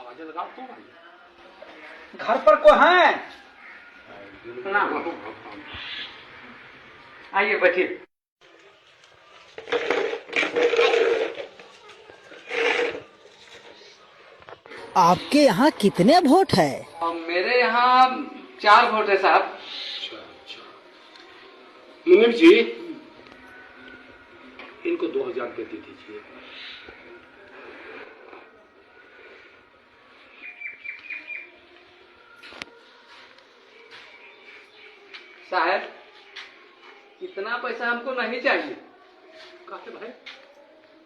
आवाज लगा तो भाई घर पर को है? आइए बैठिए। आपके यहाँ कितने वोट है? मेरे यहाँ 4 वोट है साहब। अच्छा। मुनीम जी, इनको 2000 रुपये दे दीजिए। साहब इतना पैसा हमको नहीं चाहिए। काहे भाई?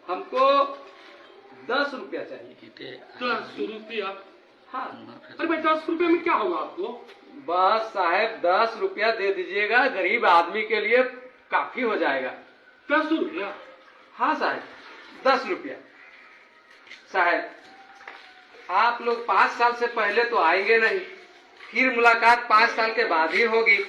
हमको 10 रुपया चाहिए। 10 रुपया? हाँ। अरे भाई 10 रुपये में क्या होगा आपको? बस साहब 10 रुपया दे दीजिएगा, गरीब आदमी के लिए काफी हो जाएगा। 10 रुपया? हाँ साहब 10 रुपया। साहब आप लोग 5 साल से पहले तो आएंगे नहीं, फिर मुलाकात 5 साल के बाद ही होगी।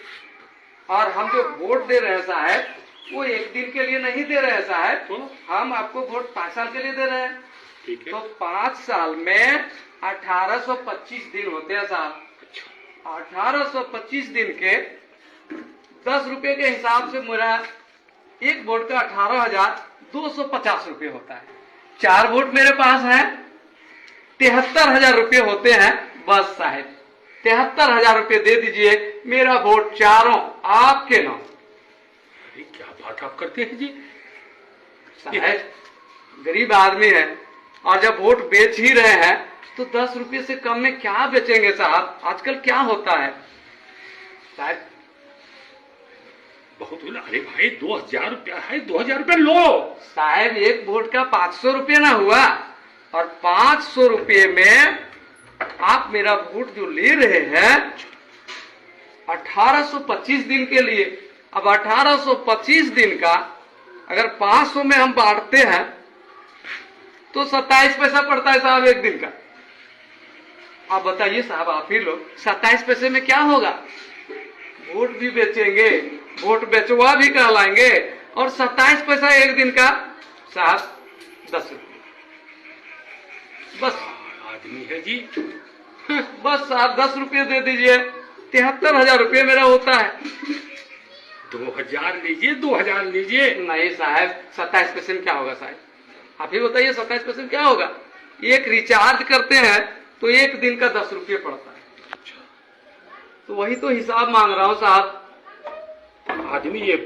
और हम जो वोट दे रहे हैं साहब, वो 1 दिन के लिए नहीं दे रहे हैं साहब, हम आपको वोट 5 साल के लिए दे रहे हैं। ठीक है। तो 5 साल में 1825 दिन होते हैं साहब। 1825 दिन के 10 रुपए के हिसाब से मेरा एक वोट का 18,250 रुपये होता है। 4 वोट मेरे पास है, 73,000 रुपये होते हैं। बस साहब 73,000 रुपये दे दीजिए, मेरा वोट चारों आपके नाम। अरे क्या बात आप करते हैं जी? साहब गरीब आदमी है, और जब वोट बेच ही रहे हैं तो 10 रुपये से कम में क्या बेचेंगे साहब? आजकल क्या होता है साहब? बहुत बोला। अरे भाई 2000 रुपया है, 2000 रुपया लो। साहब एक वोट का 500 रुपये ना हुआ, और 500 रुपये में आप मेरा वोट जो ले रहे हैं 1825 दिन के लिए। अब 1825 दिन का अगर 500 में हम बांटते हैं तो 27 पैसा पड़ता है साहब एक दिन का। आप बताइए साहब, आप ही लोग 27 पैसे में क्या होगा? वोट भी बेचेंगे, वोट बेचवा भी कहलाएंगे, और 27 पैसा एक दिन का साहब 10 रुपये। बस आदमी है जी। बस साहब 10 रुपये दे दीजिए, 73,000 रुपये मेरा होता है। 2000 लीजिए, 2000 लीजिए। नहीं साहब 27 पैसे में क्या होगा साहब? आप ही बताइए 27 पैसे में क्या होगा? एक रिचार्ज करते हैं तो एक दिन का 10 रुपये पड़ता है। तो वही तो हिसाब मांग रहा हूँ साहब। आदमी ये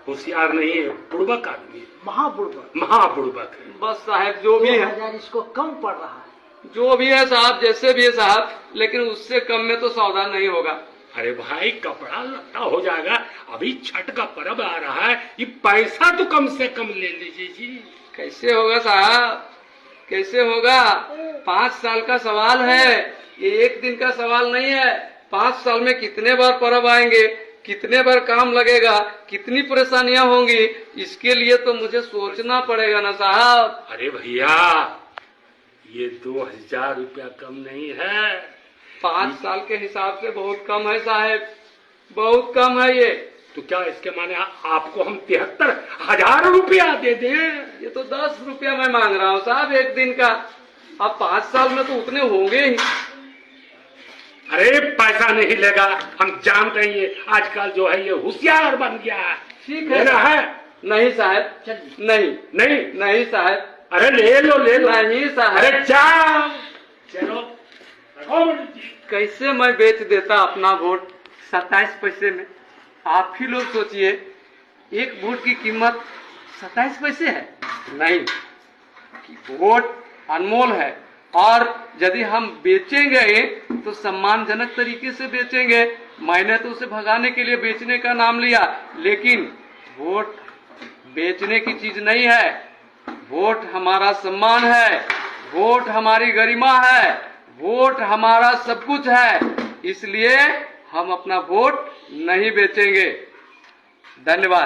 होशियार नहीं है, बुड़बक आदमी है, महाबुड़बक। महाबुड़बक है। बस साहब जो भी है, 2000 इसको कम पड़ रहा है। जो भी है साहब, जैसे भी है साहब, लेकिन उससे कम में तो सौदा नहीं होगा। अरे भाई कपड़ा लत्ता हो जाएगा, अभी छठ का पर्व आ रहा है, ये पैसा तो कम से कम ले लीजिए जी। कैसे होगा साहब, कैसे होगा? 5 साल का सवाल है, ये एक दिन का सवाल नहीं है। 5 साल में कितने बार पर्व आएंगे, कितने बार काम लगेगा, कितनी परेशानियां होंगी, इसके लिए तो मुझे सोचना पड़ेगा ना साहब। अरे भैया ये 2000 रुपया कम नहीं है। 5 साल के हिसाब से बहुत कम है साहब, बहुत कम है ये। तो क्या इसके माने आपको हम 73,000 रुपया दे दें? ये तो 10 रुपया मैं मांग रहा हूँ साहब एक दिन का। अब 5 साल में तो उतने होंगे ही। अरे पैसा नहीं लेगा, हम जानते हैं ये आजकल जो है ये होशियार बन गया है। ठीक है लेना है? नहीं साहब, नहीं नहीं नहीं साहब, अरे ले लो ले लो। नहीं साहब। अरे जाओ चलो। कैसे मैं बेच देता अपना वोट 27 पैसे में? आप ही लोग सोचिए, एक वोट की कीमत 27 पैसे है। नहीं, वोट अनमोल है, और यदि हम बेचेंगे तो सम्मानजनक तरीके से बेचेंगे। मैंने तो उसे भगाने के लिए बेचने का नाम लिया, लेकिन वोट बेचने की चीज नहीं है। वोट हमारा सम्मान है, वोट हमारी गरिमा है, वोट हमारा सब कुछ है। इसलिए हम अपना वोट नहीं बेचेंगे। धन्यवाद।